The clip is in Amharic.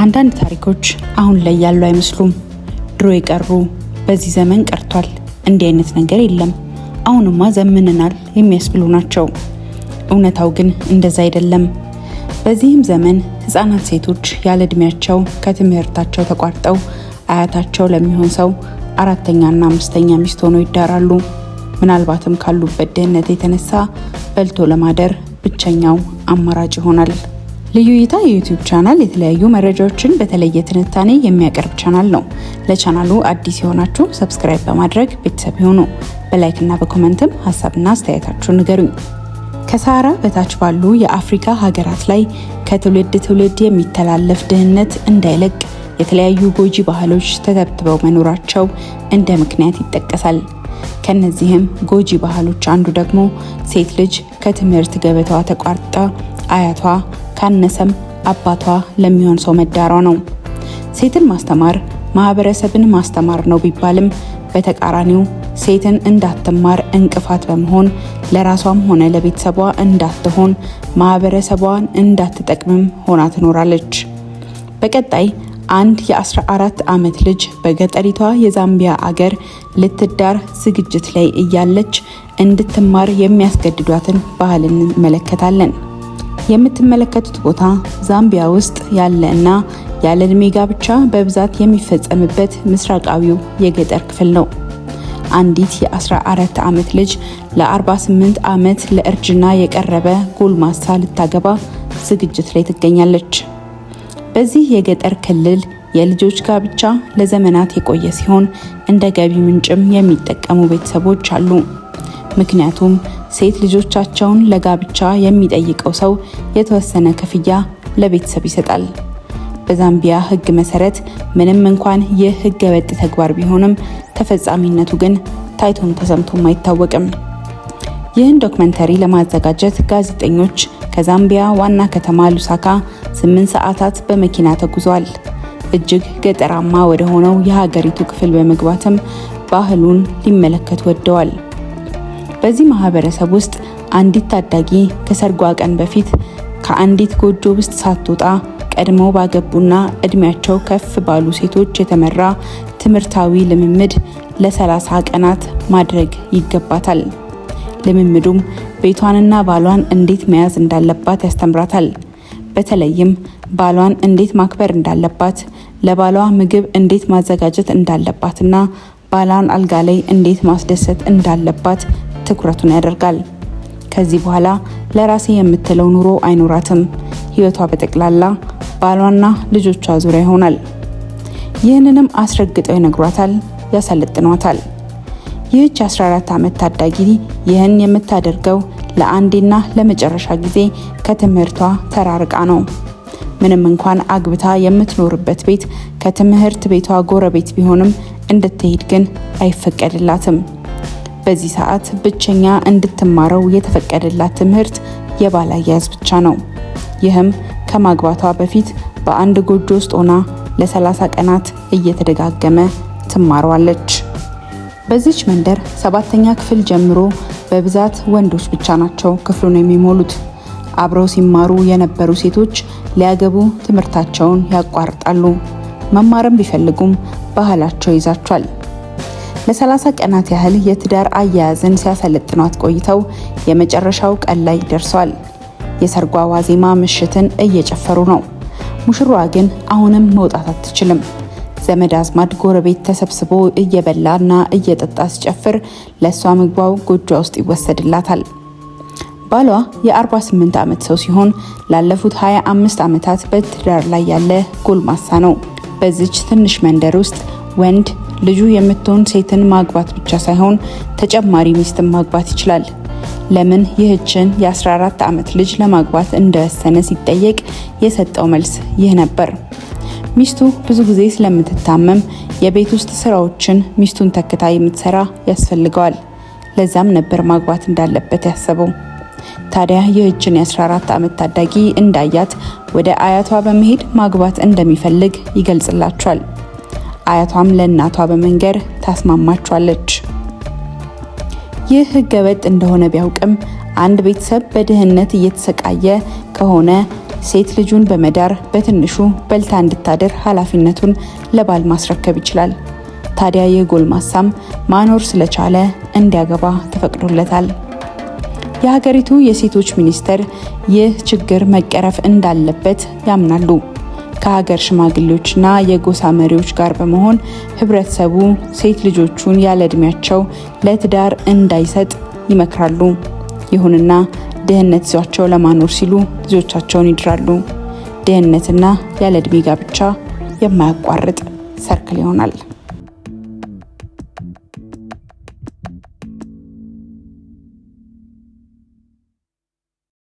አንዳንድ ታሪኮች አሁን ላይ ያሉ አይመስሉም። ድሮ የቀሩ በዚህ ዘመን ቀርቷል፣ እንዲህ አይነት ነገር የለም፣ አሁንማ ዘምንናል የሚያስብሉ ናቸው። እውነታው ግን እንደዛ አይደለም። በዚህም ዘመን ህፃናት ሴቶች ያለ እድሜያቸው ከትምህርታቸው ተቋርጠው አያታቸው ለሚሆን ሰው አራተኛና አምስተኛ ሚስት ሆነው ይዳራሉ። ምናልባትም ካሉበት ድህነት የተነሳ በልቶ ለማደር ብቸኛው አማራጭ ይሆናል። ልዩ እይታ የዩቲዩብ ቻናል የተለያዩ መረጃዎችን በተለየ ትንታኔ የሚያቀርብ ቻናል ነው። ለቻናሉ አዲስ የሆናችሁ ሰብስክራይብ በማድረግ ቤተሰብ ይሁኑ። በላይክና በኮመንትም ሀሳብና አስተያየታችሁን ንገሩኝ። ከሰሃራ በታች ባሉ የአፍሪካ ሀገራት ላይ ከትውልድ ትውልድ የሚተላለፍ ድህነት እንዳይለቅ የተለያዩ ጎጂ ባህሎች ተተብትበው መኖራቸው እንደ ምክንያት ይጠቀሳል። ከነዚህም ጎጂ ባህሎች አንዱ ደግሞ ሴት ልጅ ከትምህርት ገበታዋ ተቋርጣ አያቷ ካነሰም አባቷ ለሚሆን ሰው መዳሯ ነው። ሴትን ማስተማር ማህበረሰብን ማስተማር ነው ቢባልም በተቃራኒው ሴትን እንዳትማር እንቅፋት በመሆን ለራሷም ሆነ ለቤተሰቧ እንዳትሆን ማህበረሰቧን እንዳትጠቅምም ሆና ትኖራለች። በቀጣይ አንድ የ14 ዓመት ልጅ በገጠሪቷ የዛምቢያ አገር ልትዳር ዝግጅት ላይ እያለች እንድትማር የሚያስገድዷትን ባህል እንመለከታለን። የምትመለከቱት ቦታ ዛምቢያ ውስጥ ያለ እና ያለ እድሜ ጋብቻ በብዛት የሚፈጸምበት ምስራቃዊው የገጠር ክፍል ነው። አንዲት የ14 ዓመት ልጅ ለ48 ዓመት ለእርጅና የቀረበ ጎልማሳ ልታገባ ዝግጅት ላይ ትገኛለች። በዚህ የገጠር ክልል የልጆች ጋብቻ ለዘመናት የቆየ ሲሆን እንደ ገቢ ምንጭም የሚጠቀሙ ቤተሰቦች አሉ። ምክንያቱም ሴት ልጆቻቸውን ለጋብቻ የሚጠይቀው ሰው የተወሰነ ክፍያ ለቤተሰብ ይሰጣል። በዛምቢያ ሕግ መሰረት ምንም እንኳን ይህ ሕገ ወጥ ተግባር ቢሆንም ተፈጻሚነቱ ግን ታይቶም ተሰምቶም አይታወቅም። ይህን ዶክመንተሪ ለማዘጋጀት ጋዜጠኞች ከዛምቢያ ዋና ከተማ ሉሳካ 8 ሰዓታት በመኪና ተጉዟል። እጅግ ገጠራማ ወደ ሆነው የሀገሪቱ ክፍል በመግባትም ባህሉን ሊመለከቱ ወደዋል። በዚህ ማህበረሰብ ውስጥ አንዲት ታዳጊ ከሰርጓ ቀን በፊት ከአንዲት ጎጆ ውስጥ ሳትወጣ ቀድመው ባገቡና እድሜያቸው ከፍ ባሉ ሴቶች የተመራ ትምህርታዊ ልምምድ ለ30 ቀናት ማድረግ ይገባታል። ልምምዱም ቤቷንና ባሏን እንዴት መያዝ እንዳለባት ያስተምራታል። በተለይም ባሏን እንዴት ማክበር እንዳለባት፣ ለባሏ ምግብ እንዴት ማዘጋጀት እንዳለባትና ባሏን አልጋ ላይ እንዴት ማስደሰት እንዳለባት ትኩረቱን ያደርጋል። ከዚህ በኋላ ለራሴ የምትለው ኑሮ አይኖራትም። ህይወቷ በጠቅላላ ባሏና ልጆቿ ዙሪያ ይሆናል። ይህንንም አስረግጠው ይነግሯታል፣ ያሰለጥኗታል። ይህች 14 ዓመት ታዳጊ ይህን የምታደርገው ለአንዴና ለመጨረሻ ጊዜ ከትምህርቷ ተራርቃ ነው። ምንም እንኳን አግብታ የምትኖርበት ቤት ከትምህርት ቤቷ ጎረቤት ቢሆንም እንድትሄድ ግን አይፈቀድላትም። በዚህ ሰዓት ብቸኛ እንድትማረው የተፈቀደላት ትምህርት የባል አያያዝ ብቻ ነው። ይህም ከማግባቷ በፊት በአንድ ጎጆ ውስጥ ሆና ለ30 ቀናት እየተደጋገመ ትማረዋለች። በዚች መንደር 7ኛ ክፍል ጀምሮ በብዛት ወንዶች ብቻ ናቸው ክፍሉን የሚሞሉት። አብረው ሲማሩ የነበሩ ሴቶች ሊያገቡ ትምህርታቸውን ያቋርጣሉ። መማርም ቢፈልጉም ባህላቸው ይዛቸዋል። ለ30 ቀናት ያህል የትዳር አያያዝን ሲያሰለጥኗት ቆይተው የመጨረሻው ቀን ላይ ደርሷል። የሰርጓ ዋዜማ ምሽትን እየጨፈሩ ነው። ሙሽሯ ግን አሁንም መውጣት አትችልም። ዘመድ አዝማድ ጎረቤት ተሰብስቦ እየበላና እየጠጣ ሲጨፍር ለሷ ምግቧው ጎጇ ውስጥ ይወሰድላታል። ባሏ የ48 ዓመት ሰው ሲሆን ላለፉት 25 ዓመታት በትዳር ላይ ያለ ጎልማሳ ነው። በዚች ትንሽ መንደር ውስጥ ወንድ ልጁ የምትሆን ሴትን ማግባት ብቻ ሳይሆን ተጨማሪ ሚስትን ማግባት ይችላል። ለምን ይህችን የ14 ዓመት ልጅ ለማግባት እንደወሰነ ሲጠየቅ የሰጠው መልስ ይህ ነበር። ሚስቱ ብዙ ጊዜ ስለምትታመም የቤት ውስጥ ስራዎችን ሚስቱን ተክታ የምትሰራ ያስፈልገዋል። ለዛም ነበር ማግባት እንዳለበት ያሰበው። ታዲያ ይህችን የ14 ዓመት ታዳጊ እንዳያት ወደ አያቷ በመሄድ ማግባት እንደሚፈልግ ይገልጽላቸዋል። አያቷም ለእናቷ በመንገር ታስማማቸዋለች። ይህ ህገወጥ እንደሆነ ቢያውቅም አንድ ቤተሰብ በድህነት እየተሰቃየ ከሆነ ሴት ልጁን በመዳር በትንሹ በልታ እንድታደር ኃላፊነቱን ለባል ማስረከብ ይችላል። ታዲያ የጎልማሳም ማኖር ስለቻለ እንዲያገባ ተፈቅዶለታል። የሀገሪቱ የሴቶች ሚኒስቴር ይህ ችግር መቀረፍ እንዳለበት ያምናሉ። ከሀገር ሽማግሌዎችና የጎሳ መሪዎች ጋር በመሆን ህብረተሰቡ ሴት ልጆቹን ያለ እድሜያቸው ለትዳር እንዳይሰጥ ይመክራሉ። ይሁንና ድህነት ይዟቸው ለማኖር ሲሉ ልጆቻቸውን ይድራሉ። ድህነትና ያለ እድሜ ጋብቻ የማያቋርጥ ሰርክል ይሆናል።